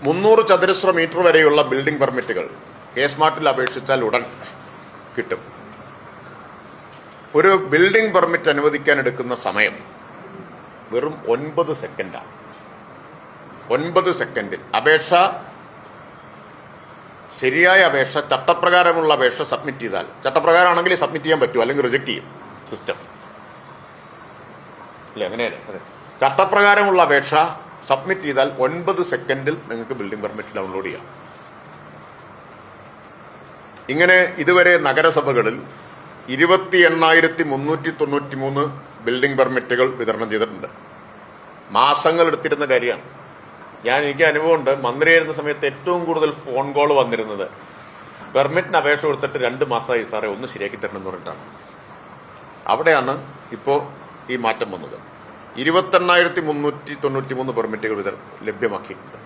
300 ചതുരശ്ര മീറ്റർ വരെയുള്ള ബിൽഡിംഗ് പെർമിറ്റുകൾ കെ-സ്മാർട്ടിൽ അപേക്ഷിച്ചാൽ ഉടൻ കിട്ടും. ഒരു ബിൽഡിംഗ് പെർമിറ്റ് അനുവദിക്കാൻ എടുക്കുന്ന സമയം വെറും 9 സെക്കൻഡാണ്. 9 സെക്കൻഡിൽ ശരിയായ അപേക്ഷ, ചട്ടപ്രകാരമുള്ള അപേക്ഷ സബ്മിറ്റ് ചെയ്താൽ, ചട്ടപ്രകാരമാണെങ്കിൽ സബ്മിറ്റ് ചെയ്യാൻ പറ്റും, അല്ലെങ്കിൽ റിജക്ട് ചെയ്യും സിസ്റ്റം. അല്ലേ? അങ്ങനെയല്ലേ? ചട്ടപ്രകാരമുള്ള അപേക്ഷ സബ്മിറ്റ് ചെയ്താൽ 9 സെക്കൻഡിൽ നിങ്ങൾക്ക് ബിൽഡിംഗ് പെർമിറ്റ് ഡൗൺലോഡ് ചെയ്യാം. ഇങ്ങനെ ഇതുവരെ നഗരസഭകളിൽ 28,393 ബിൽഡിംഗ് പെർമിറ്റുകൾ വിതരണം ചെയ്തിട്ടുണ്ട്. മാസങ്ങൾ എടുത്തിരുന്ന കാര്യമാണ്. എനിക്ക് അനുഭവമുണ്ട്. മന്ത്രിയായിരുന്ന സമയത്ത് ഏറ്റവും കൂടുതൽ ഫോൺ കോൾ വന്നിരുന്നത് പെർമിറ്റിന് അപേക്ഷ കൊടുത്തിട്ട് 2 മാസമായി സാറേ ഒന്ന് ശരിയാക്കി തരണം എന്ന് പറഞ്ഞിട്ടാണ്. അവിടെയാണ് ഇപ്പോൾ ഈ മാറ്റം വന്നത്. 28,393 പെർമിറ്റുകൾ ലഭ്യമാക്കിയിട്ടുണ്ട്.